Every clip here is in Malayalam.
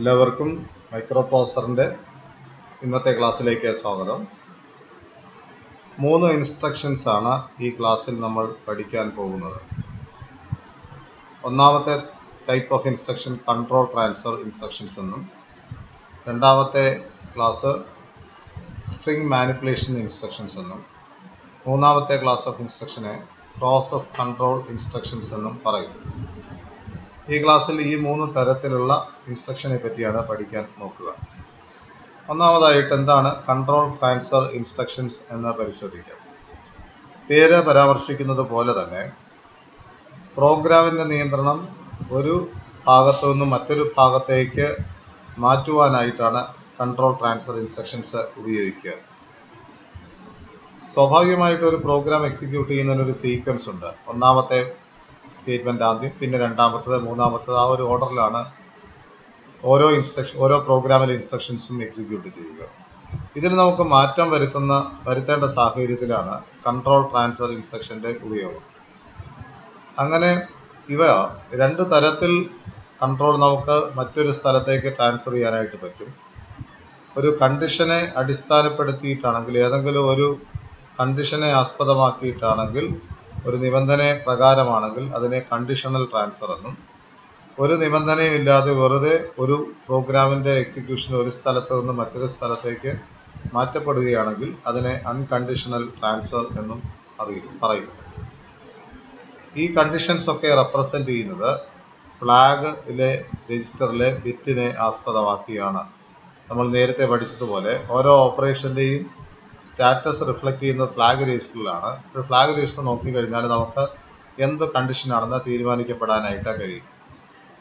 എല്ലാവർക്കും മൈക്രോ പ്രോസസറിൻ്റെ ഇന്നത്തെ ക്ലാസ്സിലേക്ക് സ്വാഗതം. 3 ഇൻസ്ട്രക്ഷൻസ് ആണ് ഈ ക്ലാസ്സിൽ നമ്മൾ പഠിക്കാൻ പോകുന്നത്. ഒന്നാമത്തെ type of instruction control transfer instructions എന്നും, രണ്ടാമത്തെ ക്ലാസ് സ്ട്രിംഗ് മാനിപ്പുലേഷൻ ഇൻസ്ട്രക്ഷൻസ് എന്നും, മൂന്നാമത്തെ ക്ലാസ് ഓഫ് ഇൻസ്ട്രക്ഷനെ പ്രോസസ് കൺട്രോൾ ഇൻസ്ട്രക്ഷൻസ് എന്നും പറയും. ഈ ക്ലാസ്സിൽ ഈ 3 തരത്തിലുള്ള ഇൻസ്ട്രക്ഷനെ പറ്റിയാണ് പഠിക്കാൻ നോക്കുക. ഒന്നാമതായിട്ട് എന്താണ് കൺട്രോൾ ട്രാൻസ്ഫർ ഇൻസ്ട്രക്ഷൻസ് എന്ന് പരിശോധിക്കാം. പേര് പരാമർശിക്കുന്നത് പോലെ തന്നെ പ്രോഗ്രാമിൻ്റെ നിയന്ത്രണം ഒരു ഭാഗത്തു നിന്നും മറ്റൊരു ഭാഗത്തേക്ക് മാറ്റുവാനായിട്ടാണ് കൺട്രോൾ ട്രാൻസ്ഫർ ഇൻസ്ട്രക്ഷൻസ് ഉപയോഗിക്കുക. സ്വാഭാവികമായിട്ട് ഒരു പ്രോഗ്രാം എക്സിക്യൂട്ട് ചെയ്യുന്നതിനൊരു സീക്വൻസ് ഉണ്ട്. ഒന്നാമത്തെ സ്റ്റേറ്റ്മെൻറ്റ് ആദ്യം, പിന്നെ രണ്ടാമത്തത്, മൂന്നാമത്തത്, ആ ഒരു ഓർഡറിലാണ് ഓരോ പ്രോഗ്രാമിലെ ഇൻസ്ട്രക്ഷൻസും എക്സിക്യൂട്ട് ചെയ്യുക. ഇതിൽ നമുക്ക് മാറ്റം വരുത്തേണ്ട സാഹചര്യത്തിലാണ് കൺട്രോൾ ട്രാൻസ്ഫർ ഇൻസ്ട്രക്ഷൻ്റെ ഉപയോഗം. അങ്ങനെ ഇവ 2 തരത്തിൽ കൺട്രോൾ നമുക്ക് മറ്റൊരു സ്ഥലത്തേക്ക് ട്രാൻസ്ഫർ ചെയ്യാനായിട്ട് പറ്റും. ഒരു കണ്ടീഷനെ അടിസ്ഥാനപ്പെടുത്തിയിട്ടാണെങ്കിൽ, ഏതെങ്കിലും ഒരു കണ്ടീഷനെ ആസ്പദമാക്കിയിട്ടാണെങ്കിൽ, ഒരു നിബന്ധന പ്രകാരമാണെങ്കിൽ അതിനെ കണ്ടീഷണൽ ട്രാൻസ്ഫർ എന്നും, ഒരു നിബന്ധനയും ഇല്ലാതെ വെറുതെ ഒരു പ്രോഗ്രാമിൻ്റെ എക്സിക്യൂഷൻ ഒരു സ്ഥലത്ത് നിന്ന് മറ്റൊരു സ്ഥലത്തേക്ക് മാറ്റപ്പെടുകയാണെങ്കിൽ അതിനെ അൺകണ്ടീഷണൽ ട്രാൻസ്ഫർ എന്നും പറയുന്നു. ഈ കണ്ടീഷൻസ് ഒക്കെ റെപ്രസെൻ്റ് ചെയ്യുന്നത് ഫ്ലാഗിലെ രജിസ്റ്ററിലെ ബിറ്റിനെ ആസ്പദമാക്കിയാണ്. നമ്മൾ നേരത്തെ പഠിച്ചതുപോലെ ഓരോ ഓപ്പറേഷൻ്റെയും സ്റ്റാറ്റസ് റിഫ്ലക്റ്റ് ചെയ്യുന്നത് ഫ്ലാഗ് രജിസ്റ്ററിലാണ്. ഒരു ഫ്ലാഗ് രജിസ്റ്റർ നോക്കിക്കഴിഞ്ഞാൽ നമുക്ക് എന്ത് കണ്ടീഷനാണെന്ന് തീരുമാനിക്കപ്പെടാനായിട്ട് കഴിയും.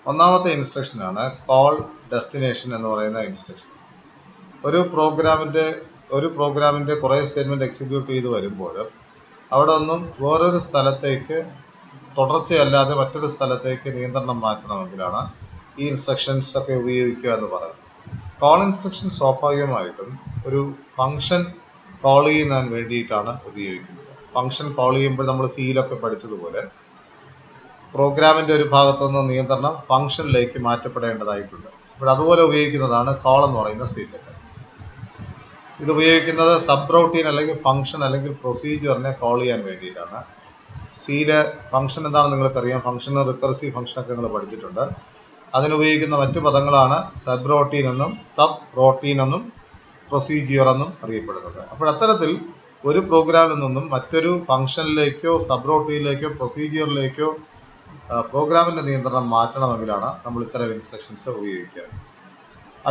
ഒന്നാമത്തെ ഇൻസ്ട്രക്ഷനാണ് കോൾ ഡെസ്റ്റിനേഷൻ എന്ന് പറയുന്ന ഇൻസ്ട്രക്ഷൻ. ഒരു പ്രോഗ്രാമിൻ്റെ കുറേ സ്റ്റേറ്റ്മെൻറ്റ് എക്സിക്യൂട്ട് ചെയ്ത് വരുമ്പോൾ അവിടെ ഒന്നും വേറൊരു സ്ഥലത്തേക്ക് തുടർച്ചയല്ലാതെ മറ്റൊരു സ്ഥലത്തേക്ക് നിയന്ത്രണം മാറ്റണമെങ്കിലാണ് ഈ ഇൻസ്ട്രക്ഷൻസ് ഒക്കെ ഉപയോഗിക്കുക എന്ന് പറയുന്നത്. കോൾ ഇൻസ്ട്രക്ഷൻ സ്വാഭാവികമായിട്ടും ഒരു ഫംഗ്ഷൻ കോൾ ചെയ്യാൻ വേണ്ടിയിട്ടാണ് ഉപയോഗിക്കുന്നത്. ഫംഗ്ഷൻ കോൾ ചെയ്യുമ്പോൾ നമ്മൾ സിയിലൊക്കെ പഠിച്ചതുപോലെ പ്രോഗ്രാമിൻ്റെ ഒരു ഭാഗത്തുനിന്ന് നിയന്ത്രണം ഫംഗ്ഷനിലേക്ക് മാറ്റപ്പെടേണ്ടതായിട്ടുണ്ട്. അപ്പോൾ അതുപോലെ ഉപയോഗിക്കുന്നതാണ് കോൾ എന്ന് പറയുന്ന സ്റ്റേറ്റ്മെൻറ്റ്. ഇത് ഉപയോഗിക്കുന്നത് സബ് റൂട്ടീൻ അല്ലെങ്കിൽ ഫംഗ്ഷൻ അല്ലെങ്കിൽ പ്രൊസീജിയറിനെ കോൾ ചെയ്യാൻ വേണ്ടിയിട്ടാണ്. സിയിലെ ഫംഗ്ഷൻ എന്താണെന്ന് നിങ്ങൾക്കറിയാം. ഫംഗ്ഷൻ റിക്കർസീവ് ഫംഗ്ഷനൊക്കെ നിങ്ങൾ പഠിച്ചിട്ടുണ്ട്. അതിനുപയോഗിക്കുന്ന മറ്റു പദങ്ങളാണ് സബ് റൂട്ടീൻ എന്നും പ്രൊസീജിയർ എന്നും അറിയപ്പെടുന്നത്. അപ്പോൾ അത്തരത്തിൽ ഒരു പ്രോഗ്രാമിൽ നിന്നും മറ്റൊരു ഫംഗ്ഷനിലേക്കോ സബ് റൂട്ടീനിലേക്കോ പ്രൊസീജിയറിലേക്കോ പ്രോഗ്രാമിൻ്റെ നിയന്ത്രണം മാറ്റണമെങ്കിലാണ് നമ്മൾ ഇത്തരം ഇൻസ്ട്രക്ഷൻസ് ഉപയോഗിക്കുക.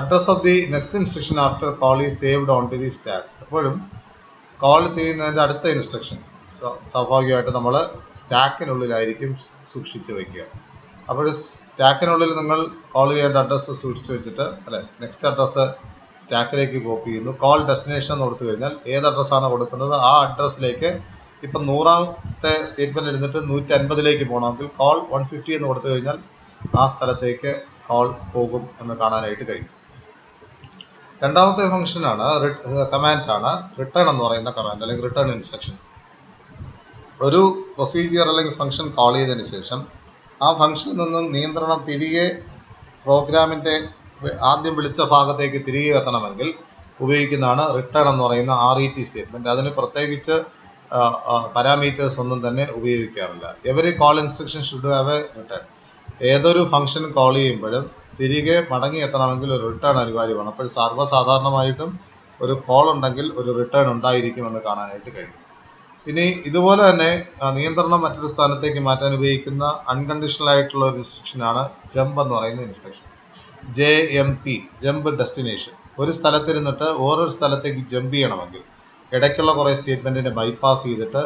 Address of the next instruction after call is saved on to the stack. എപ്പോഴും കോൾ ചെയ്യുന്നതിൻ്റെ അടുത്ത ഇൻസ്ട്രക്ഷൻ സ്വാഭാവികമായിട്ട് നമ്മൾ സ്റ്റാക്കിനുള്ളിലായിരിക്കും സൂക്ഷിച്ച് വയ്ക്കുക. അപ്പോൾ സ്റ്റാക്കിനുള്ളിൽ നിങ്ങൾ കോൾ ചെയ്യേണ്ട അഡ്രസ്സ് സൂക്ഷിച്ച് വെച്ചിട്ട് നെക്സ്റ്റ് അഡ്രസ്സ് സ്റ്റാക്കിലേക്ക് കോപ്പി ചെയ്യുന്നു. കോൾ ഡെസ്റ്റിനേഷൻ എന്ന് കൊടുത്തു കഴിഞ്ഞാൽ ഏത് അഡ്രസ്സാണ് കൊടുക്കുന്നത് ആ അഡ്രസ്സിലേക്ക്, ഇപ്പം 100ാമത്തെ സ്റ്റേറ്റ്മെൻറ്റ് എടുത്തിട്ട് 150ലേക്ക് പോകണമെങ്കിൽ കോൾ 150 എന്ന് കൊടുത്തു കഴിഞ്ഞാൽ ആ സ്ഥലത്തേക്ക് കോൾ പോകും എന്ന് കാണാനായിട്ട് കഴിയും. രണ്ടാമത്തെ കമാൻഡാണ് റിട്ടേൺ എന്ന് പറയുന്ന കമാൻഡ് അല്ലെങ്കിൽ റിട്ടേൺ ഇൻസ്ട്രക്ഷൻ. ഒരു പ്രൊസീജിയർ അല്ലെങ്കിൽ ഫംഗ്ഷൻ കോൾ ചെയ്തതിന് ശേഷം ആ ഫംഗ്ഷനിൽ നിന്നും നിയന്ത്രണം തിരികെ പ്രോഗ്രാമിൻ്റെ ആദ്യം വിളിച്ച ഭാഗത്തേക്ക് തിരികെ എത്തണമെങ്കിൽ ഉപയോഗിക്കുന്നതാണ് റിട്ടേൺ എന്ന് പറയുന്ന RET സ്റ്റേറ്റ്മെൻറ്റ്. അതിന് പ്രത്യേകിച്ച് പാരാമീറ്റേഴ്സ് ഒന്നും തന്നെ ഉപയോഗിക്കാറില്ല. Every call instruction should have A return. ഏതൊരു ഫംഗ്ഷൻ കോൾ ചെയ്യുമ്പോഴും തിരികെ മടങ്ങി എത്തണമെങ്കിൽ ഒരു റിട്ടേൺ അനിവാര്യമാണ്. അപ്പോൾ സർവ്വസാധാരണമായിട്ടും ഒരു കോൾ ഉണ്ടെങ്കിൽ ഒരു റിട്ടേൺ ഉണ്ടായിരിക്കുമെന്ന് കാണാനായിട്ട് കഴിയും. ഇനി ഇതുപോലെ തന്നെ നിയന്ത്രണം മറ്റൊരു സ്ഥാനത്തേക്ക് മാറ്റാൻ ഉപയോഗിക്കുന്ന അൺകണ്ടീഷണൽ ആയിട്ടുള്ള ഒരു ഇൻസ്ട്രക്ഷനാണ് ജമ്പ് എന്ന് പറയുന്ന ഇൻസ്ട്രക്ഷൻ. JMP, jump destination. ഒരു സ്ഥലത്തിരുന്നിട്ട് ഓരോരു സ്ഥലത്തേക്ക് ജമ്പ് ചെയ്യണമെങ്കിൽ, ഇടയ്ക്കുള്ള കുറേ സ്റ്റേറ്റ്മെൻറ്റിനെ ബൈപ്പാസ് ചെയ്തിട്ട്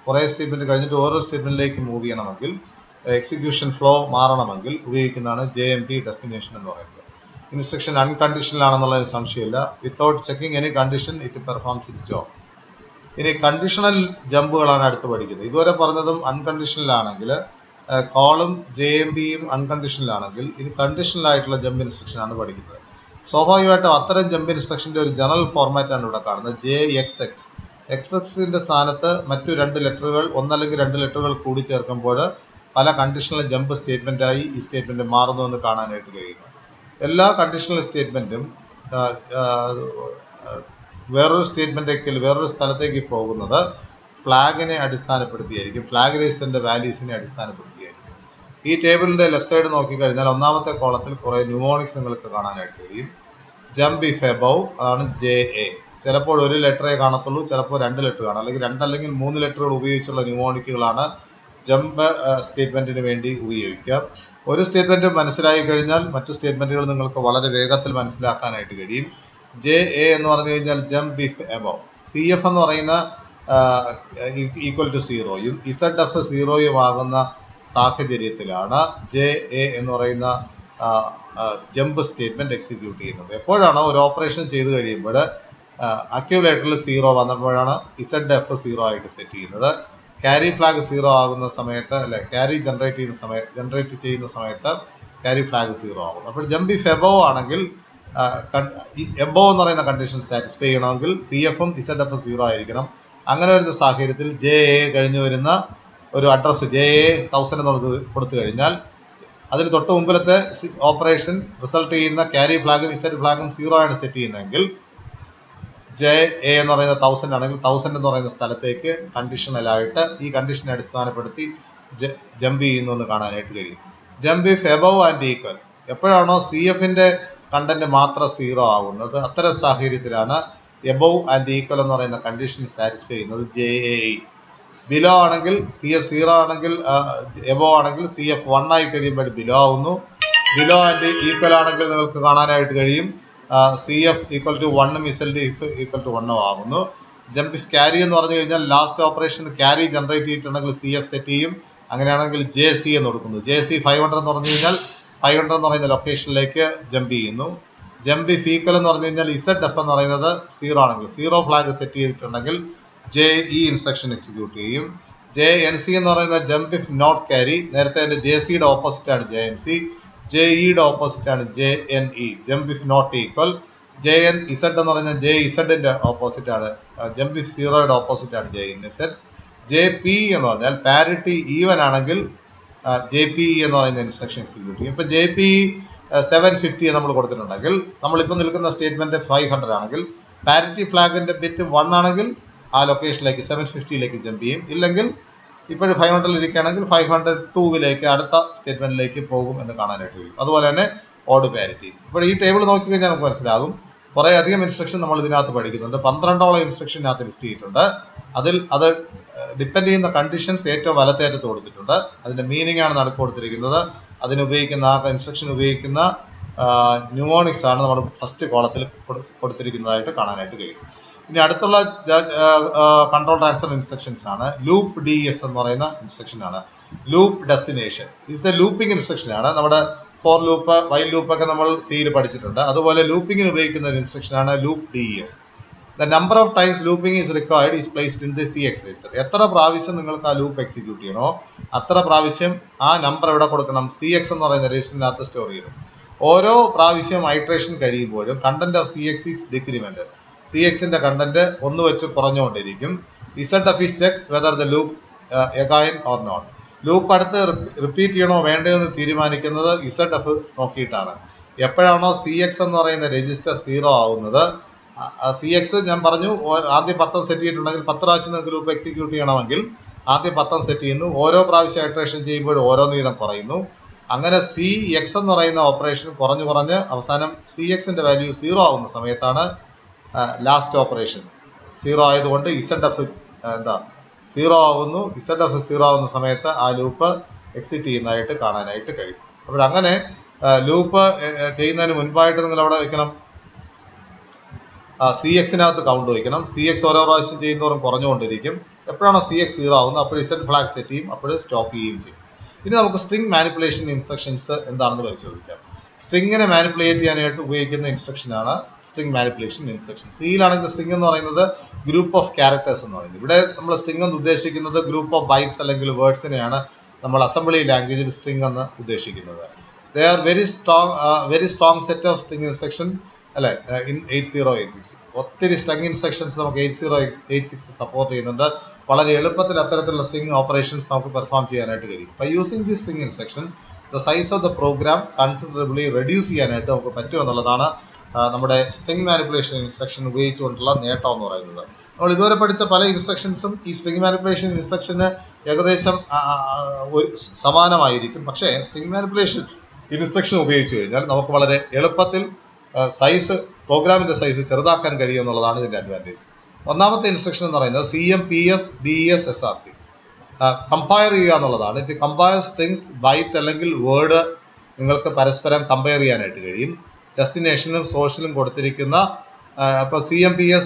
കുറേ സ്റ്റേറ്റ്മെൻറ്റ് കഴിഞ്ഞിട്ട് ഓരോ സ്റ്റേറ്റ്മെൻറ്റിലേക്ക് മൂവ് ചെയ്യണമെങ്കിൽ, എക്സിക്യൂഷൻ ഫ്ലോ മാറണമെങ്കിൽ ഉപയോഗിക്കുന്നതാണ് JMP ഡെസ്റ്റിനേഷൻ എന്ന് പറയുന്നത്. ഇൻസ്ട്രക്ഷൻ അൺകണ്ടീഷണൽ ആണെന്നുള്ളതിന് സംശയമില്ല. Without checking any condition it performs it's job. ഇനി കണ്ടീഷണൽ ജമ്പുകളാണ് അടുത്ത് പഠിക്കുന്നത്. ഇതുവരെ പറഞ്ഞതും അൺകണ്ടീഷണൽ ആണെങ്കിൽ, കോളും JMPയും അൺകണ്ടീഷണൽ ആണെങ്കിൽ, ഇനി കണ്ടീഷണൽ ആയിട്ടുള്ള ജമ്പ് ഇൻസ്ട്രക്ഷനാണ് പഠിക്കുന്നത്. സ്വാഭാവികമായിട്ടും അത്തരം ജമ്പ് ഇൻസ്ട്രക്ഷൻ്റെ ഒരു ജനറൽ ഫോർമാറ്റാണ് ഇവിടെ കാണുന്നത്. JXX. XXൻ്റെ സ്ഥാനത്ത് മറ്റു 2 ലെറ്ററുകൾ, ഒന്നല്ലെങ്കിൽ 2 ലെറ്ററുകൾ കൂടി ചേർക്കുമ്പോൾ പല കണ്ടീഷണൽ ജമ്പ് സ്റ്റേറ്റ്മെൻറ്റായി ഈ സ്റ്റേറ്റ്മെൻറ്റ് മാറുന്നു എന്ന് കാണാനായിട്ട് കഴിയുന്നു. എല്ലാ കണ്ടീഷണൽ സ്റ്റേറ്റ്മെൻറ്റും വേറൊരു സ്റ്റേറ്റ്മെൻറ്റേക്ക് വേറൊരു സ്ഥലത്തേക്ക് പോകുന്നത് ഫ്ലാഗിനെ അടിസ്ഥാനപ്പെടുത്തിയായിരിക്കും, ഫ്ലാഗ് രജിസ്റ്ററിൻ്റെ വാല്യൂസിനെ അടിസ്ഥാനപ്പെടുത്തിയായിരിക്കും. ഈ ടേബിളിൻ്റെ ലെഫ്റ്റ് സൈഡ് നോക്കിക്കഴിഞ്ഞാൽ ഒന്നാമത്തെ കോളത്തിൽ കുറേ ന്യൂമോണിക്സ് നിങ്ങൾക്ക് കാണാനായിട്ട് കഴിയും. ജംപ് ഇഫ് എബവ് അതാണ് JA. ചിലപ്പോൾ ഒരു ലെറ്ററേ കാണത്തുള്ളൂ, ചിലപ്പോൾ 2 ലെറ്റർ കാണാം, അല്ലെങ്കിൽ 2 അല്ലെങ്കിൽ 3 ലെറ്ററുകൾ ഉപയോഗിച്ചുള്ള ന്യൂമോണിക്കുകളാണ് ജമ്പ് സ്റ്റേറ്റ്മെൻറ്റിന് വേണ്ടി ഉപയോഗിക്കുക. ഒരു സ്റ്റേറ്റ്മെൻറ്റ് മനസ്സിലായി കഴിഞ്ഞാൽ മറ്റു സ്റ്റേറ്റ്മെൻറ്റുകൾ നിങ്ങൾക്ക് വളരെ വേഗത്തിൽ മനസ്സിലാക്കാനായിട്ട് കഴിയും. JA എന്ന് പറഞ്ഞു കഴിഞ്ഞാൽ ജംപ് ഇഫ് എബവ്. CF എന്ന് പറയുന്ന ഈക്വൽ ടു 0യും ZF 0യും ആകുന്ന സാഹചര്യത്തിലാണ് JA എന്ന് പറയുന്ന ജമ്പ് സ്റ്റേറ്റ്മെൻറ്റ് എക്സിക്യൂട്ട് ചെയ്യുന്നത്. എപ്പോഴാണ് ഒരു ഓപ്പറേഷൻ ചെയ്ത് കഴിയുമ്പോൾ അക്യുമുലേറ്ററിൽ 0 വന്നപ്പോഴാണ് ZF 0 ആയിട്ട് സെറ്റ് ചെയ്യുന്നത്. ക്യാരി ഫ്ലാഗ് 0 ആകുന്ന സമയത്ത്, അല്ലെ ക്യാരി ജനറേറ്റ് ചെയ്യുന്ന സമയത്ത് ക്യാരി ഫ്ലാഗ് 0 ആകും. അപ്പോൾ ജമ്പ് ഇഫ് എബവ് ആണെങ്കിൽ എബവ് എന്ന് പറയുന്ന കണ്ടീഷൻ സാറ്റിസ്ഫൈ ചെയ്യണമെങ്കിൽ CFഉം ZF 0 ആയിരിക്കണം. അങ്ങനെ വരുന്ന സാഹചര്യത്തിൽ JA കഴിഞ്ഞു വരുന്ന ഒരു അഡ്രസ്സ് JA 1000 എന്നുള്ളത് കൊടുത്തു കഴിഞ്ഞാൽ അതിന് തൊട്ട് മുമ്പിലത്തെ ഓപ്പറേഷൻ റിസൾട്ട് ചെയ്യുന്ന ക്യാരി ഫ്ലാഗും Z ഫ്ലാഗും 0 ആണ് സെറ്റ് ചെയ്യുന്നതെങ്കിൽ JA എന്ന് പറയുന്ന 1000 ആണെങ്കിൽ 1000 എന്ന് പറയുന്ന സ്ഥലത്തേക്ക് കണ്ടീഷണലായിട്ട് ഈ കണ്ടീഷനെ അടിസ്ഥാനപ്പെടുത്തി ജമ്പ് ചെയ്യുന്നു എന്ന് കാണാനായിട്ട് കഴിയും. Jump if above and equal എപ്പോഴാണോ CFന്റെ കണ്ടന്റ് മാത്രം 0 ആകുന്നത് അത്തരം സാഹചര്യത്തിലാണ് എബവ് ആൻഡ് ഈക്വൽ എന്ന് പറയുന്ന കണ്ടീഷൻ സാറ്റിസ്ഫൈ ചെയ്യുന്നത് JAE. ബിലോ ആണെങ്കിൽ CF 0 ആണെങ്കിൽ എബവ് ആണെങ്കിൽ CF 1 ആയി കഴിയുമ്പോൾ ബിലോ ആവുന്നു. ബിലോ ആൻഡ് ഈക്വൽ ആണെങ്കിൽ നിങ്ങൾക്ക് കാണാനായിട്ട് കഴിയും CF ഈക്വൽ ടു 1ഉം ZF ഈക്വൽ ടു 1ഉം ആകുന്നു. ജമ്പ് ഇഫ് ക്യാരി എന്ന് പറഞ്ഞു കഴിഞ്ഞാൽ ലാസ്റ്റ് ഓപ്പറേഷൻ ക്യാരി ജനറേറ്റ് ചെയ്തിട്ടുണ്ടെങ്കിൽ CF സെറ്റ് ചെയ്യും. അങ്ങനെയാണെങ്കിൽ JC എന്ന് കൊടുക്കുന്നു. JC 500 എന്ന് പറഞ്ഞു കഴിഞ്ഞാൽ 500 എന്ന് പറയുന്ന ലൊക്കേഷനിലേക്ക് ജമ്പ് ചെയ്യുന്നു. ജമ്പ് ഇഫ് ഈക്വൽ എന്ന് പറഞ്ഞു കഴിഞ്ഞാൽ ZF എന്ന് പറയുന്നത് 0 ആണെങ്കിൽ 0 ഫ്ലാഗ് സെറ്റ് ചെയ്തിട്ടുണ്ടെങ്കിൽ JE ഇൻസ്ട്രക്ഷൻ എക്സിക്യൂട്ട് ചെയ്യും. JNC എന്ന് പറയുന്ന ജമ്പ് ഇഫ് നോട്ട് ക്യാരി, നേരത്തെ എൻ്റെ JCയുടെ ഓപ്പോസിറ്റ് ആണ് JNC, JEയുടെ ഓപ്പോസിറ്റ് ആണ് JNE. Jump if not equal JNZ എന്ന് പറയുന്നത് JZന്റെ ഓപ്പോസിറ്റ് ആണ്, ജമ്പ് ഇഫ് 0യുടെ ഓപ്പോസിറ്റ് ആണ് JNZ. JP എന്ന് പറഞ്ഞാൽ പാരിറ്റി ഈവൻ ആണെങ്കിൽ JPE എന്ന് പറയുന്ന ഇൻസ്ട്രക്ഷൻ എക്സിക്യൂട്ട് ചെയ്യും. ഇപ്പം JPE 750 നമ്മൾ കൊടുത്തിട്ടുണ്ടെങ്കിൽ നമ്മളിപ്പോൾ നിൽക്കുന്ന സ്റ്റേറ്റ്മെന്റ് 500 ആണെങ്കിൽ പാരിറ്റി ഫ്ലാഗിന്റെ ബിറ്റ് 1 ആണെങ്കിൽ ആ ലൊക്കേഷനിലേക്ക് 750ലേക്ക് ജമ്പ് ചെയ്യും. ഇല്ലെങ്കിൽ ഇപ്പോഴും 500 ഇരിക്കുകയാണെങ്കിൽ 502ലേക്ക് അടുത്ത സ്റ്റേറ്റ്മെന്റിലേക്ക് പോകും എന്ന് കാണാനായിട്ട് കഴിയും. അതുപോലെ തന്നെ ഓഡ് പാരിറ്റി. ഇപ്പോൾ ഈ ടേബിൾ നോക്കിക്കഴിഞ്ഞാൽ നമുക്ക് മനസ്സിലാകും കുറേ അധികം ഇൻസ്ട്രക്ഷൻ നമ്മൾ ഇതിനകത്ത് പഠിക്കുന്നുണ്ട്. 12ഓളം ഇൻസ്ട്രക്ഷനകത്ത് ലിസ്റ്റ് ചെയ്തിട്ടുണ്ട്. അത് ഡിപ്പെൻഡ് ചെയ്യുന്ന കണ്ടീഷൻസ് ഏറ്റവും വലത്തേറ്റത്ത് കൊടുത്തിട്ടുണ്ട്. അതിന്റെ മീനിങ് ആണ് നടുക്ക് കൊടുത്തിരിക്കുന്നത്. അതിനുപയോഗിക്കുന്ന ആ ഇൻസ്ട്രക്ഷൻ ഉപയോഗിക്കുന്ന ന്യൂമോണിക്സ് ആണ് നമ്മൾ ഫസ്റ്റ് കോളത്തിൽ കൊടുത്തിരിക്കുന്നതായിട്ട് കാണാനായിട്ട് കഴിയും. ഇനി അടുത്തുള്ള കൺട്രോൾ ട്രാൻസ്ഫർ ഇൻസ്ട്രക്ഷൻസ് ആണ്. ലൂപ്പ് DS എന്ന് പറയുന്ന ഇൻസ്ട്രക്ഷൻ ആണ്. Loop destination is A looping instruction ആണ്. നമ്മുടെ ഫോർ ലൂപ്പ്, വൈൽ ലൂപ്പ് ഒക്കെ നമ്മൾ സിയിൽ പഠിച്ചിട്ടുണ്ട്. അതുപോലെ ലൂപ്പിങ്ങിന് ഉപയോഗിക്കുന്ന ഒരു ഇൻസ്ട്രക്ഷൻ ആണ് loop DES. The number of times looping is required is placed in the CX register. എത്ര പ്രാവശ്യം നിങ്ങൾക്ക് ആ ലൂപ്പ് എക്സിക്യൂട്ട് ചെയ്യണോ അത്ര പ്രാവശ്യം ആ നമ്പർ എവിടെ കൊടുക്കണം, CX എന്ന് പറയുന്ന രജിസ്റ്ററിനകത്ത് സ്റ്റോർ ചെയ്യണം. ഓരോ പ്രാവശ്യം ഐട്രേഷൻ കഴിയുമ്പോഴും content of CX is decremented. CXന്റെ കണ്ടന്റ് ഒന്ന് വെച്ച് കുറഞ്ഞുകൊണ്ടിരിക്കും. ZF is check whether the loop again or not. Loop അടുത്ത് റിപ്പീറ്റ് ചെയ്യണോ വേണ്ടയോ എന്ന് തീരുമാനിക്കുന്നത് ZF നോക്കിയിട്ടാണ്. എപ്പോഴാണോ CX എന്ന് പറയുന്ന രജിസ്റ്റർ 0 ആവുന്നത്, CX ഞാൻ പറഞ്ഞു ആദ്യം 10 സെറ്റ് ചെയ്തിട്ടുണ്ടെങ്കിൽ 10 പ്രാവശ്യം നിങ്ങൾക്ക് ലൂപ്പ് എക്സിക്യൂട്ട് ചെയ്യണമെങ്കിൽ ആദ്യം 10 സെറ്റ് ചെയ്യുന്നു. ഓരോ പ്രാവശ്യം ഐട്രേഷൻ ചെയ്യുമ്പോൾ ഓരോന്ന് വീതം കുറയുന്നു. അങ്ങനെ CX എന്ന് പറയുന്ന ഓപ്പറേഷൻ കുറഞ്ഞ് അവസാനം CXന്റെ വാല്യൂ 0 ആവുന്ന സമയത്താണ് ലാസ്റ്റ് ഓപ്പറേഷൻ. 0 ആയതുകൊണ്ട് ZF 0 ആവുന്നു. ZF 0 ആവുന്ന സമയത്ത് ആ ലൂപ്പ് എക്സിറ്റ് ചെയ്യുന്നതായിട്ട് കാണാനായിട്ട് കഴിയും. അപ്പോൾ അങ്ങനെ ലൂപ്പ് ചെയ്യുന്നതിന് മുൻപായിട്ട് നിങ്ങൾ അവിടെ വയ്ക്കണം, CXനകത്ത് കൗണ്ട് വയ്ക്കണം. CX ഓരോ പ്രാവശ്യം ചെയ്യുന്നതോറും കുറഞ്ഞുകൊണ്ടിരിക്കും. എപ്പോഴാണോ CX 0 ആവുന്നത് അപ്പോൾ Z ഫ്ലാഗ് സെറ്റ് ചെയ്യും, അപ്പോൾ സ്റ്റോപ്പ് ചെയ്യുകയും ചെയ്യും. ഇനി നമുക്ക് സ്ട്രിംഗ് മാനിപ്പുലേഷൻ ഇൻസ്ട്രക്ഷൻസ് എന്താണെന്ന് പരിശോധിക്കാം. സ്ട്രിങ്ങിനെ മാനിപ്പുലേറ്റ് ചെയ്യാനായിട്ട് ഉപയോഗിക്കുന്ന ഇൻസ്ട്രക്ഷനാണ് സ്ട്രിംഗ് മാനിപ്പുലേഷൻ ഇൻസ്ട്രക്ഷൻ. സിയിലാണെങ്കിൽ സ്ട്രിംഗ് എന്ന് പറയുന്നത് ഗ്രൂപ്പ് ഓഫ് ക്യാരക്ടേഴ്സ് എന്ന് പറയുന്നത്. ഇവിടെ നമ്മൾ സ്ട്രിംഗ് എന്ന് ഉദ്ദേശിക്കുന്നത് ഗ്രൂപ്പ് ഓഫ് ബൈറ്റ്സ് അല്ലെങ്കിൽ വേർഡ്സിനെയാണ് നമ്മൾ അസംബ്ലി ലാംഗ്വേജിൽ സ്ട്രിംഗ് എന്ന് ഉദ്ദേശിക്കുന്നത്. They are very strong set of string instruction അല്ലെ ഇൻ 8086. ഒത്തിരി സ്ട്രിംഗ് ഇൻസ്ട്രക്ഷൻസ് നമുക്ക് 8086 സപ്പോർട്ട് ചെയ്യുന്നുണ്ട്. വളരെ എളുപ്പത്തിൽ അത്തരത്തിലുള്ള സ്ട്രിംഗ് ഓപ്പറേഷൻസ് നമുക്ക് പെർഫോം ചെയ്യാനായിട്ട് കഴിയും. By using the string instruction the size of the program considerably reduce ചെയ്യാനായിട്ട് നമുക്ക് പറ്റുമെന്നുള്ളതാണ് നമ്മുടെ സ്ട്രിംഗ് മാനിപ്പുലേഷൻ ഇൻസ്ട്രക്ഷൻ ഉപയോഗിച്ചുകൊണ്ടുള്ള നേട്ടം എന്ന് പറയുന്നത്. നമ്മൾ ഇതുവരെ പഠിച്ച പല ഇൻസ്ട്രക്ഷൻസും ഈ സ്ട്രിംഗ് മാനിപ്പുലേഷൻ ഇൻസ്ട്രക്ഷന് ഏകദേശം സമാനമായിരിക്കും. പക്ഷേ സ്ട്രിംഗ് മാനിപ്പുലേഷൻ ഇൻസ്ട്രക്ഷൻ ഉപയോഗിച്ച് കഴിഞ്ഞാൽ നമുക്ക് വളരെ എളുപ്പത്തിൽ സൈസ് പ്രോഗ്രാമിന്റെ സൈസ് ചെറുതാക്കാൻ കഴിയും എന്നുള്ളതാണ് ഇതിന്റെ അഡ്വാൻറ്റേജ്. ഒന്നാമത്തെ ഇൻസ്ട്രക്ഷൻ എന്ന് പറയുന്നത് CMPS DES SRC കമ്പയർ ചെയ്യുക എന്നുള്ളതാണ്. ഇറ്റ് കമ്പയർ സ്ട്രിങ്സ് ബൈറ്റ് അല്ലെങ്കിൽ വേർഡ് നിങ്ങൾക്ക് പരസ്പരം കമ്പയർ ചെയ്യാനായിട്ട് കഴിയും. ഡെസ്റ്റിനേഷനും സോഴ്സിലും കൊടുത്തിരിക്കുന്ന ഇപ്പോൾ CMPS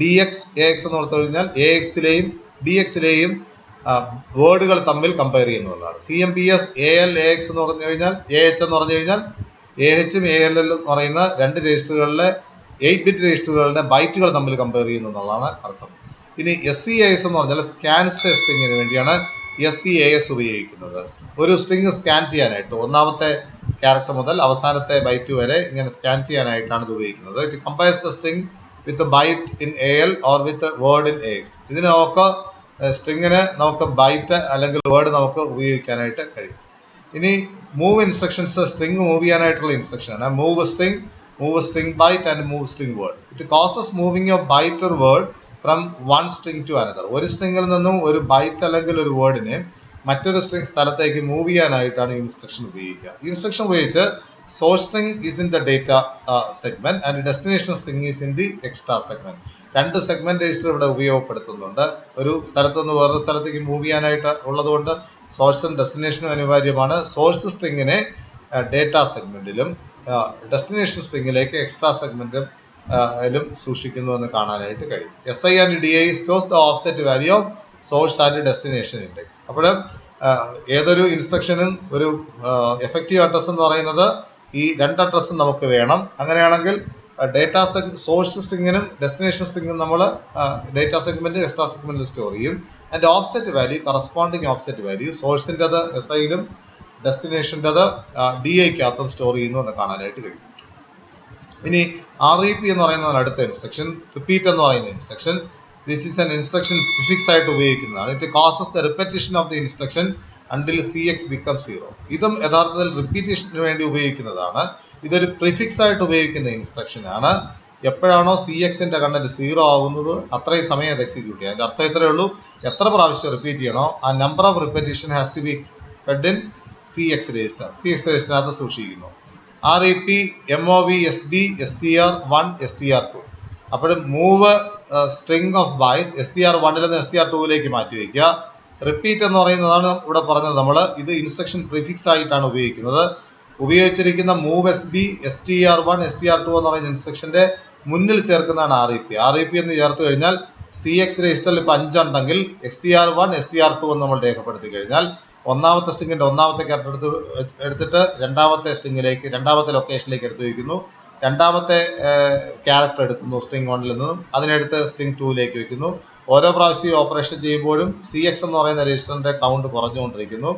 DX AX എന്ന് കൊടുത്തു കഴിഞ്ഞാൽ AXലെയും DXലെയും വേർഡുകൾ തമ്മിൽ കമ്പയർ ചെയ്യുന്നതാണ്. CMPS AL AX എന്ന് പറഞ്ഞു കഴിഞ്ഞാൽ AH എന്ന് പറഞ്ഞു കഴിഞ്ഞാൽ AHും AL എന്ന് പറയുന്ന രണ്ട് രജിസ്റ്ററുകളിലെ 8-bit രജിസ്റ്ററുകളുടെ ബൈറ്റുകൾ തമ്മിൽ കമ്പയർ ചെയ്യുന്നു എന്നുള്ളതാണ് അർത്ഥം. ഇനി SCAS എന്ന് പറഞ്ഞാൽ സ്കാൻസ് സ്ട്രിങ്ങിന് വേണ്ടിയാണ് SCAS ഉപയോഗിക്കുന്നത്. ഒരു സ്ട്രിങ് സ്കാൻ ചെയ്യാനായിട്ട് ഒന്നാമത്തെ ക്യാരക്ടർ മുതൽ അവസാനത്തെ ബൈറ്റ് വരെ ഇങ്ങനെ സ്കാൻ ചെയ്യാനായിട്ടാണ് ഇത് ഉപയോഗിക്കുന്നത്. It compares the string with byte in AL or with word in AX. ഇതിന് നമുക്ക് സ്ട്രിങ്ങിന് നമുക്ക് ബൈറ്റ് അല്ലെങ്കിൽ വേർഡ് നമുക്ക് ഉപയോഗിക്കാനായിട്ട് കഴിയും. ഇനി മൂവ് ഇൻസ്ട്രക്ഷൻസ് സ്ട്രിങ് മൂവ് ചെയ്യാനായിട്ടുള്ള ഇൻസ്ട്രക്ഷൻ ആണ്. Move string byte and move string word. It causes moving of byte or word from one string to another. ഒരു സ്ട്രിങ്ങിൽ നിന്നും ഒരു ബൈറ്റ് അല്ലെങ്കിൽ ഒരു വേർഡിനെ മറ്റൊരു സ്ട്രിങ് സ്ഥലത്തേക്ക് മൂവ് ചെയ്യാനായിട്ടാണ് ഈ ഇൻസ്ട്രക്ഷൻ ഉപയോഗിക്കുക. ഈ ഇൻസ്ട്രക്ഷൻ ഉപയോഗിച്ച് source string is in the data segment and destination string is in the extra segment. രണ്ട് സെഗ്മെന്റ് രജിസ്റ്റർ ഇവിടെ ഉപയോഗപ്പെടുത്തുന്നുണ്ട്. ഒരു സ്ഥലത്ത് നിന്ന് വേറൊരു സ്ഥലത്തേക്ക് മൂവ് ചെയ്യാനായിട്ട് ഉള്ളതുകൊണ്ട് സോഴ്സും ഡെസ്റ്റിനേഷനും അനിവാര്യമാണ്. സോഴ്സ് സ്ട്രിങ്ങിനെ ഡേറ്റ സെഗ്മെന്റിലും ഡെസ്റ്റിനേഷൻ സ്ട്രിങ്ങിലേക്ക് എക്സ്ട്രാ സെഗ്മെന്റും സൂക്ഷിക്കുന്നു എന്ന് കാണാനായിട്ട് കഴിയും. SI and DI stores the offset value of swords and destination index. അപ്പോൾ ഏതൊരു ഇൻസ്ട്രക്ഷനും ഒരു എഫക്റ്റീവ് അഡ്രസ് എന്ന് പറയുന്നത് ഈ രണ്ട് അഡ്രസ്സും നമുക്ക് വേണം. അങ്ങനെയാണെങ്കിൽ ഡേറ്റ സോഴ്സ് സ്ട്രിങ്ങിനും ഡെസ്റ്റിനേഷൻ സ്ട്രിങ്ങും നമ്മൾ ഡേറ്റ സെഗ്മെന്റ് എക്സ്ട്രാ സെഗ്മെന്റിൽ സ്റ്റോർ ചെയ്യും. And offset value corresponding offset value സോഴ്സിൻ്റെത് SIയിലും ഡെസ്റ്റിനേഷൻ്റെത് DIക്കകത്തും സ്റ്റോർ ചെയ്യുന്നു എന്ന് കാണാനായിട്ട് കഴിയും. ഇനി REP എന്ന് പറയുന്നതാണ് അടുത്ത ഇൻസ്ട്രക്ഷൻ. റിപ്പീറ്റ് എന്ന് പറയുന്ന instruction. This is an instruction prefix ആയിട്ട് ഉപയോഗിക്കുന്നതാണ്. It causes the repetition of the instruction until CX become 0. ഇതും യഥാർത്ഥത്തിൽ റിപ്പീറ്റേഷന് വേണ്ടി ഉപയോഗിക്കുന്നതാണ്. ഇതൊരു പ്രിഫിക്സ് ആയിട്ട് ഉപയോഗിക്കുന്ന ഇൻസ്ട്രക്ഷൻ ആണ്. എപ്പോഴാണോ CXന്റെ കണ്ടന്റ് 0 ആകുന്നത് അത്രയും സമയം അത് എക്സിക്യൂട്ട് ചെയ്യുക. അതിന്റെ അർത്ഥം ഇത്രയേ ഉള്ളൂ, എത്ര പ്രാവശ്യം റിപ്പീറ്റ് ചെയ്യണോ ആ number of repetition has to be fed in CX രജിസ്റ്ററിനകത്ത് സൂക്ഷിക്കുന്നു. REP MOV SB STR1 STR2. അപ്പോൾ move string of bytes STR1 നിന്ന് STR2ലേക്ക് മാറ്റി വയ്ക്കുക. റിപ്പീറ്റ് എന്ന് പറയുന്നതാണ് ഇവിടെ പറഞ്ഞത്. നമ്മൾ ഇത് ഇൻസ്ട്രക്ഷൻ പ്രിഫിക്സ് ആയിട്ടാണ് ഉപയോഗിച്ചിരിക്കുന്ന മൂവ് SB STR1 STR2 എന്ന് പറയുന്ന ഇൻസ്ട്രക്ഷന്റെ മുന്നിൽ ചേർക്കുന്നതാണ് REP എന്ന് ചേർത്ത് കഴിഞ്ഞാൽ CX രജിസ്റ്ററിൽ ഇപ്പോൾ 5 ഉണ്ടെങ്കിൽ STR1 STR2 എന്ന് നമ്മൾ രേഖപ്പെടുത്തി കഴിഞ്ഞാൽ ഒന്നാമത്തെ സ്ട്രിങ്ങിന്റെ ഒന്നാമത്തെ ക്യാരക്ടർ എടുത്തിട്ട് രണ്ടാമത്തെ സ്ട്രിങ്ങിലേക്ക് രണ്ടാമത്തെ ലൊക്കേഷനിലേക്ക് എടുത്തു വയ്ക്കുന്നു. രണ്ടാമത്തെ ക്യാരക്ടർ എടുക്കുന്നു സ്ട്രിങ് 1ൽ നിന്നും, അതിനെടുത്ത് സ്ട്രിങ് 2ലേക്ക് വയ്ക്കുന്നു. ഓരോ പ്രാവശ്യം ഓപ്പറേഷൻ ചെയ്യുമ്പോഴും CX എന്ന് പറയുന്ന രജിസ്റ്ററിന്റെ കൗണ്ട് കുറഞ്ഞുകൊണ്ടിരിക്കുന്നു.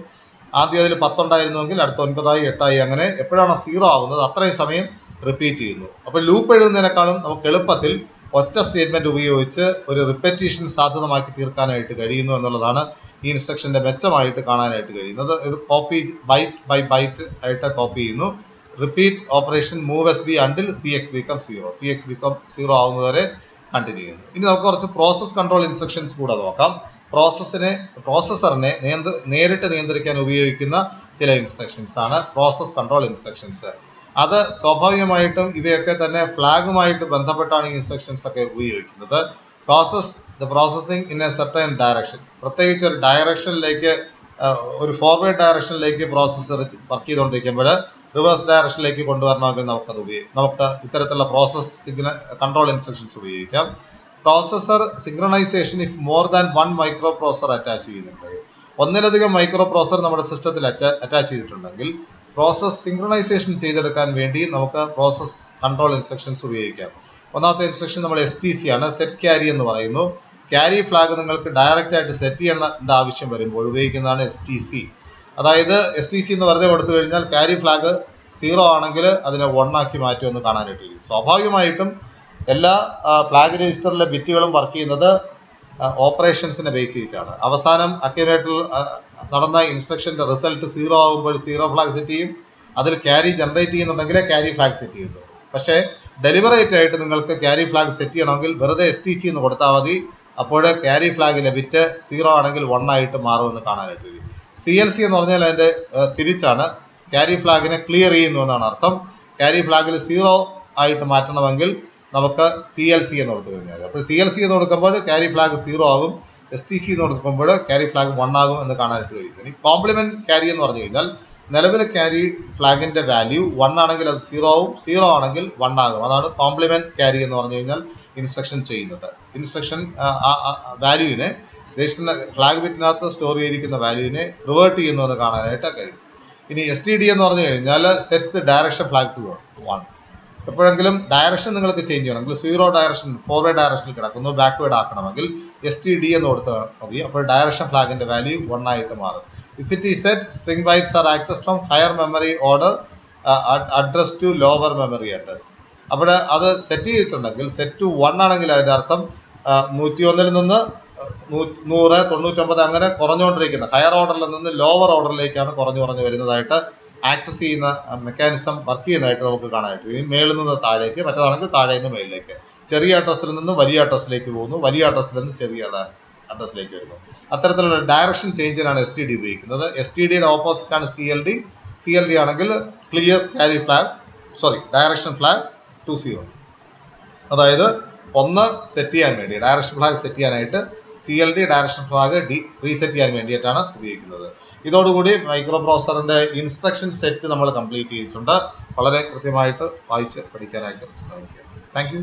ആദ്യം അതിൽ 10 ഉണ്ടായിരുന്നുവെങ്കിൽ അടുത്ത 9 ആയി 8 ആയി അങ്ങനെ എപ്പോഴാണ് 0 ആവുന്നത് അത്രയും സമയം റിപ്പീറ്റ് ചെയ്യുന്നു. അപ്പോൾ ലൂപ്പ് എഴുതുന്നതിനേക്കാളും നമുക്ക് എളുപ്പത്തിൽ ഒറ്റ സ്റ്റേറ്റ്മെന്റ് ഉപയോഗിച്ച് ഒരു റിപ്പറ്റീഷൻ സാധ്യതമാക്കി തീർക്കാനായിട്ട് കഴിയുന്നു എന്നുള്ളതാണ് ഈ ഇൻസ്ട്രക്ഷന്റെ മെച്ചമായിട്ട് കാണാനായിട്ട് കഴിയുന്നത്. ഇത് കോപ്പി ബൈറ്റ് ബൈ ബൈറ്റ് ആയിട്ട് കോപ്പി ചെയ്യുന്നു. Repeat operation move SB until CX become 0 ആവുന്നതുവരെ കണ്ടിന്യൂ ചെയ്യുന്നു. ഇനി നമുക്ക് കുറച്ച് പ്രോസസ് കൺട്രോൾ ഇൻസ്ട്രക്ഷൻസ് കൂടെ നോക്കാം. പ്രോസസ്സറിനെ നേരിട്ട് നിയന്ത്രിക്കാൻ ഉപയോഗിക്കുന്ന ചില ഇൻസ്ട്രക്ഷൻസ് ആണ് പ്രോസസ് കൺട്രോൾ ഇൻസ്ട്രക്ഷൻസ്. അത് സ്വാഭാവികമായിട്ടും ഇവയൊക്കെ തന്നെ ഫ്ലാഗുമായിട്ട് ബന്ധപ്പെട്ടാണ് ഈ ഇൻസ്ട്രക്ഷൻസ് ഒക്കെ ഉപയോഗിക്കുന്നത്. Processing in A certain direction, പ്രത്യേകിച്ച് ഒരു ഡയറക്ഷനിലേക്ക് ഒരു ഫോർവേഡ് ഡയറക്ഷനിലേക്ക് പ്രോസസ്സർ വർക്ക് ചെയ്തുകൊണ്ടിരിക്കുമ്പോൾ റിവേഴ്സ് ഡയറക്ഷനിലേക്ക് കൊണ്ടുവരണമെങ്കിൽ നമുക്ക് ഇത്തരത്തിലുള്ള പ്രോസസ് കൺട്രോൾ ഇൻസ്ട്രക്ഷൻസ് ഉപയോഗിക്കാം. Processor synchronisation if more than 1 micro processor attach ചെയ്യുന്നുണ്ട്. ഒന്നിലധികം മൈക്രോ പ്രോസസർ നമ്മുടെ സിസ്റ്റത്തിൽ അറ്റാച്ച് ചെയ്തിട്ടുണ്ടെങ്കിൽ പ്രോസസ് സിങ്ക്രണൈസേഷൻ ചെയ്തെടുക്കാൻ വേണ്ടി നമുക്ക് പ്രോസസ് കൺട്രോൾ ഇൻസ്ട്രക്ഷൻസ് ഉപയോഗിക്കാം. ഒന്നാമത്തെ ഇൻസ്ട്രക്ഷൻ നമ്മൾ STC ആണ്, സെറ്റ് ക്യാരി എന്ന് പറയുന്നു. ക്യാരി ഫ്ലാഗ് നിങ്ങൾക്ക് ഡയറക്റ്റ് ആയിട്ട് സെറ്റ് ചെയ്യേണ്ട ആവശ്യം വരുമ്പോൾ ഉപയോഗിക്കുന്നതാണ് STC. അതായത് STC എന്ന് വെറുതെ കൊടുത്തു കഴിഞ്ഞാൽ ക്യാരി ഫ്ലാഗ് 0 ആണെങ്കിൽ അതിനെ 1 ആക്കി മാറ്റുമെന്ന് കാണാനായിട്ട് കഴിയും. സ്വാഭാവികമായിട്ടും എല്ലാ ഫ്ലാഗ് രജിസ്റ്ററിലെ ബിറ്റുകളും വർക്ക് ചെയ്യുന്നത് ഓപ്പറേഷൻസിനെ ബേസ് ചെയ്തിട്ടാണ്. അവസാനം നടന്ന ഇൻസ്ട്രക്ഷന്റെ റിസൾട്ട് 0 ആകുമ്പോൾ 0 ഫ്ലാഗ് സെറ്റ് ചെയ്യും. അതിൽ ക്യാരി ജനറേറ്റ് ചെയ്യുന്നുണ്ടെങ്കിൽ ക്യാരി ഫ്ലാഗ് സെറ്റ് ചെയ്യുന്നു. പക്ഷേ ഡെലിബറേറ്റ് ആയിട്ട് നിങ്ങൾക്ക് ക്യാരി ഫ്ലാഗ് സെറ്റ് ചെയ്യണമെങ്കിൽ വെറുതെ STC എന്ന് കൊടുത്താൽ മതി. അപ്പോൾ ക്യാരി ഫ്ലാഗിലെ ബിറ്റ് 0 ആണെങ്കിൽ 1 ആയിട്ട് മാറുമെന്ന് കാണാനായിട്ട് കഴിയും. CLC എന്ന് പറഞ്ഞാൽ അതിന്റെ തിരിച്ചാണ്. ക്യാരി ഫ്ലാഗിനെ ക്ലിയർ ചെയ്യുന്നു എന്നാണ് അർത്ഥം. ക്യാരി ഫ്ലാഗിൽ 0 ആയിട്ട് മാറ്റണമെങ്കിൽ നമുക്ക് CLC എന്ന് കൊടുത്തു കഴിഞ്ഞാൽ, അപ്പോൾ CLC എന്ന് കൊടുക്കുമ്പോൾ ക്യാരി ഫ്ലാഗ് 0 ആകും. STC എന്ന് കൊടുക്കുമ്പോൾ ക്യാരി ഫ്ലാഗ് 1 ആകും എന്ന് കാണാനായിട്ട് കഴിയും. ഇനി കോംപ്ലിമെന്റ് ക്യാരി എന്ന് പറഞ്ഞു കഴിഞ്ഞാൽ നിലവിലെ ക്യാരി ഫ്ലാഗിന്റെ വാല്യൂ 1 ആണെങ്കിൽ അത് 0 ആവും, 0 ആണെങ്കിൽ 1 ആകും. അതാണ് കോംപ്ലിമെന്റ് ക്യാരി എന്ന് പറഞ്ഞു കഴിഞ്ഞാൽ ഇൻസ്ട്രക്ഷൻ ചെയ്യുന്നത്. ഇൻസ്ട്രക്ഷൻ വാല്യൂവിനെ രജിസ്റ്ററിന്റെ ഫ്ലാഗ് ബിറ്റിനകത്ത് സ്റ്റോർ ചെയ്തിരിക്കുന്ന വാല്യൂവിനെ റിവേർട്ട് ചെയ്യുന്നു എന്ന് കാണാനായിട്ട് കഴിയും. ഇനി STD എന്ന് പറഞ്ഞു കഴിഞ്ഞാൽ sets the direction flag to 1. എപ്പോഴെങ്കിലും ഡയറക്ഷൻ നിങ്ങൾക്ക് ചേഞ്ച് ചെയ്യണമെങ്കിൽ 0 ഡയറക്ഷൻ ഫോർവേഡ് ഡയറക്ഷനിൽ കിടക്കുന്നു, ബാക്ക്വേഡ് ആക്കണമെങ്കിൽ STD എന്ന് കൊടുത്താൽ മതി. അപ്പോൾ ഡയറക്ഷൻ ഫ്ലാഗിന്റെ വാല്യൂ 1 ആയിട്ട് മാറും. If it is set, string bytes are accessed from higher memory order address to lower memory address. അപ്പോൾ അത് സെറ്റ് ചെയ്തിട്ടുണ്ടെങ്കിൽ സെറ്റ് ടു 1 ആണെങ്കിൽ അതിന്റെ അർത്ഥം 101 നിന്ന് 100, 99 അങ്ങനെ കുറഞ്ഞുകൊണ്ടിരിക്കുന്ന ഹയർ ഓർഡറിൽ നിന്ന് ലോവർ ഓർഡറിലേക്കാണ് കുറഞ്ഞു വരുന്നതായിട്ട് ആക്സസ് ചെയ്യുന്ന മെക്കാനിസം വർക്ക് ചെയ്യുന്നതായിട്ട് നമുക്ക് കാണാനായിട്ട് കഴിയും. മേളിൽ നിന്ന് താഴേക്ക്, മറ്റേതാണെങ്കിൽ താഴെ നിന്ന് മേളിലേക്ക്. ചെറിയ അഡ്രസ്സിൽ നിന്ന് വലിയ അഡ്രസ്സിലേക്ക് പോകുന്നു, വലിയ അഡ്രസ്സിൽ നിന്ന് ചെറിയ അഡ്രസ്സിലേക്ക് വരുന്നു. അത്തരത്തിലുള്ള ഡയറക്ഷൻ ചേഞ്ചിനാണ് STD ഉപയോഗിക്കുന്നത്. STDയുടെ ഓപ്പോസിറ്റ് ആണ് CLD. CLD ആണെങ്കിൽ clears carry flag, direction flag to 0. അതായത് ഒന്ന് സെറ്റ് ചെയ്യാൻ വേണ്ടി ഡയറക്ഷൻ ഫ്ലാഗ് സെറ്റ് ചെയ്യാനായിട്ട് CLD ഡയറക്ഷൻ ഫ്ലാഗ് റീസെറ്റ് ചെയ്യാൻ വേണ്ടിയിട്ടാണ് ഉപയോഗിക്കുന്നത്. ഇതോടുകൂടി മൈക്രോ പ്രോസസറിന്റെ ഇൻസ്ട്രക്ഷൻ സെറ്റ് നമ്മൾ കംപ്ലീറ്റ് ചെയ്തിട്ടുണ്ട്. വളരെ കൃത്യമായിട്ട് വായിച്ച് പഠിക്കാനായിട്ട് ശ്രമിക്കുക. Thank U.